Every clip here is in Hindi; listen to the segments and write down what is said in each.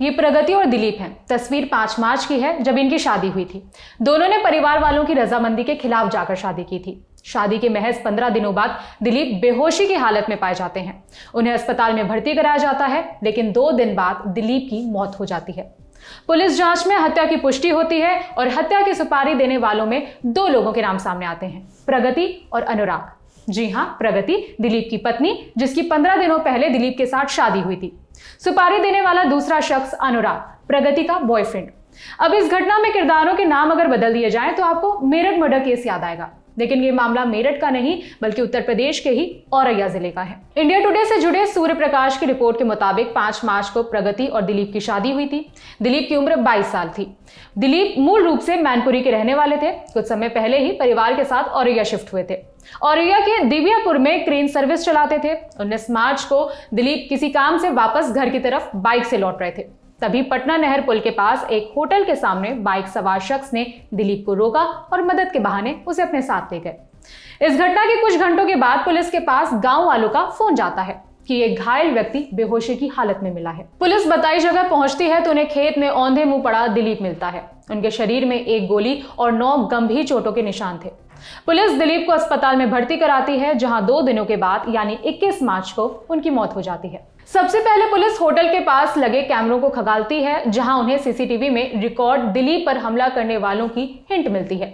ये प्रगति और दिलीप हैं। तस्वीर 5 मार्च की है, जब इनकी शादी हुई थी। दोनों ने परिवार वालों की रजामंदी के खिलाफ जाकर शादी की थी। शादी के महज 15 दिनों बाद दिलीप बेहोशी की हालत में पाए जाते हैं। उन्हें अस्पताल में भर्ती कराया जाता है, लेकिन 2 दिन बाद दिलीप की मौत हो जाती है। पुलिस जांच में हत्या की पुष्टि होती है और हत्या की सुपारी देने वालों में 2 लोगों के नाम सामने आते हैं, प्रगति और अनुराग। जी हां, प्रगति दिलीप की पत्नी, जिसकी 15 दिनों पहले दिलीप के साथ शादी हुई थी। सुपारी देने वाला दूसरा शख्स अनुराग, प्रगति का बॉयफ्रेंड। अब इस घटना में किरदारों के नाम अगर बदल दिए जाएं तो आपको मेरठ मर्डर केस याद आएगा, लेकिन ये मामला मेरठ का नहीं बल्कि उत्तर प्रदेश के ही औरैया जिले का है। इंडिया टुडे से जुड़े सूर्य प्रकाश की रिपोर्ट के मुताबिक 5 मार्च को प्रगति और दिलीप की शादी हुई थी। दिलीप की उम्र 22 साल थी। दिलीप मूल रूप से मैनपुरी के रहने वाले थे। कुछ समय पहले ही परिवार के साथ औरैया शिफ्ट हुए थे। औरैया के दिव्यापुर में क्रेन सर्विस चलाते थे। 19 मार्च को दिलीप किसी काम से वापस घर की तरफ बाइक से लौट रहे थे। तभी पटना नहर पुल के पास एक होटल के सामने बाइक सवार शख्स ने दिलीप को रोका और मदद के बहाने उसे अपने साथ ले गए। इस घटना के कुछ घंटों के बाद पुलिस के पास गांव वालों का फोन जाता है कि एक घायल व्यक्ति बेहोशी की हालत में मिला है। पुलिस बताई जगह पहुंचती है तो उन्हें खेत में औंधे मुंह पड़ा दिलीप मिलता है। उनके शरीर में 1 गोली और 9 गंभीर चोटों के निशान थे। पुलिस दिलीप को अस्पताल में भर्ती कराती है, जहां 2 दिनों के बाद यानी 21 मार्च को उनकी मौत हो जाती है। सबसे पहले पुलिस होटल के पास लगे कैमरों को खंगालती है, जहां उन्हें सीसीटीवी में रिकॉर्ड दिलीप पर हमला करने वालों की हिंट मिलती है।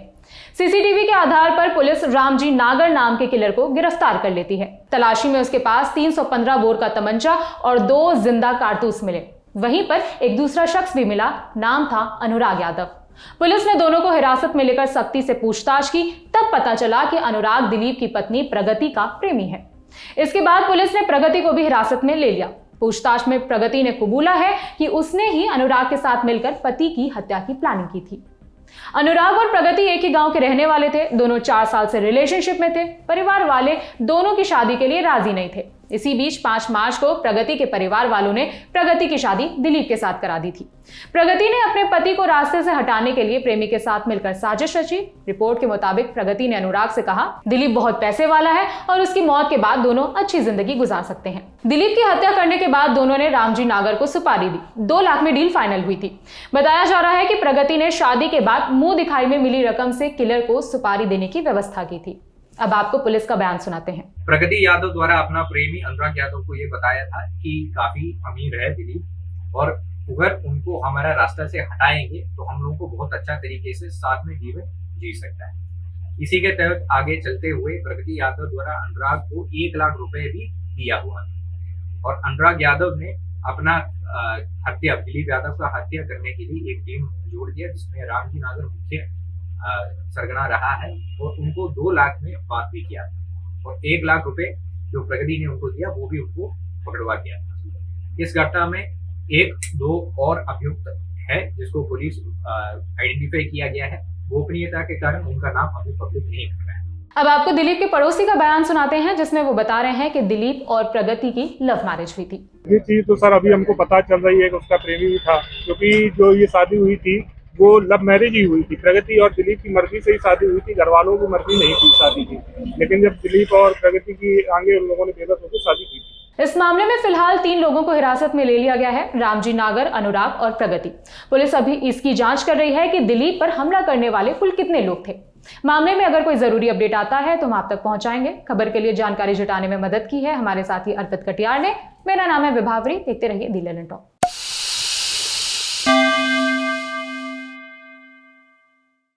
सीसीटीवी के आधार पर पुलिस रामजी नागर नाम के किलर को गिरफ्तार कर लेती है। तलाशी में उसके पास 315 बोर का तमंचा और 2 जिंदा कारतूस मिले। वहीं पर एक दूसरा शख्स भी मिला, नाम था अनुराग यादव। पुलिस ने दोनों को हिरासत में लेकर सख्ती से पूछताछ की। तब पता चला कि अनुराग दिलीप की पत्नी प्रगति का प्रेमी है। इसके बाद पुलिस ने प्रगति को भी हिरासत में ले लिया। पूछताछ में प्रगति ने कबूला है कि उसने ही अनुराग के साथ मिलकर पति की हत्या की प्लानिंग की थी। अनुराग और प्रगति एक ही गांव के रहने वाले थे। दोनों 4 साल से रिलेशनशिप में थे। परिवार वाले दोनों की शादी के लिए राजी नहीं थे। इसी बीच 5 मार्च को प्रगति के परिवार वालों ने प्रगति की शादी दिलीप के साथ करा दी थी। प्रगति ने अपने पति को रास्ते से हटाने के लिए प्रेमी के साथ मिलकर साजिश रची। रिपोर्ट के मुताबिक प्रगति ने अनुराग से कहा, दिलीप बहुत पैसे वाला है और उसकी मौत के बाद दोनों अच्छी जिंदगी गुजार सकते हैं। दिलीप की हत्या करने के बाद दोनों ने रामजी नागर को सुपारी दी। 2 लाख में डील फाइनल हुई थी। बताया जा रहा है कि प्रगति ने शादी के बाद मुंह दिखाई में मिली रकम से किलर को सुपारी देने की व्यवस्था की थी। अब आपको पुलिस का बयान सुनाते हैं। प्रगति यादव द्वारा अपना प्रेमी अनुराग यादव को ये बताया था कि काफी अमीर है दिलीप और अगर उनको हमारा रास्ता से हटाएंगे तो हम लोगों को बहुत अच्छा तरीके से साथ में जीवन जी सकता है। इसी के तहत आगे चलते हुए प्रगति यादव द्वारा अनुराग को 1 लाख रुपए भी दिया हुआ और अनुराग यादव ने अपना हत्या दिलीप यादव का हत्या करने के लिए एक टीम जोड़ दिया, जिसमें रामजी नागर मुख्य सरगना रहा है और उनको 2 लाख में बात भी किया और 1 लाख रुपए जो प्रगति ने उनको दिया वो भी उनको पकड़वा दिया। इस घटना में 1-2 और अभियुक्त है जिसको पुलिस आइडेंटिफाई किया गया है। गोपनीयता के कारण उनका नाम अभी पब्लिक नहीं कर रहा है। अब आपको दिलीप के पड़ोसी का बयान सुनाते हैं, जिसमें वो बता रहे हैं कि दिलीप और प्रगति की लव मैरिज हुई थी। ये चीज तो सर अभी हमको पता चल रही है कि उसका प्रेमी भी था, क्योंकि जो ये शादी हुई थी वो लव मैरिज ही हुई थी। प्रगति और दिलीप की मर्जी से ही शादी हुई थी, घर वालों की मर्जी नहीं थी शादी की। लेकिन जब दिलीप और प्रगति की आगे उन लोगों ने बेबस होकर शादी की थी। इस मामले में फिलहाल 3 लोगों को हिरासत में ले लिया गया है, रामजी नागर, अनुराग और प्रगति। पुलिस अभी इसकी जांच कर रही है कि दिलीप पर हमला करने वाले कुल कितने लोग थे। मामले में अगर कोई जरूरी अपडेट आता है तो हम आप तक पहुंचाएंगे। खबर के लिए जानकारी जुटाने में मदद की है हमारे साथी अर्पित कटियार ने। मेरा नाम है विभावरी। देखते रहिए दी लर्निंग टॉक।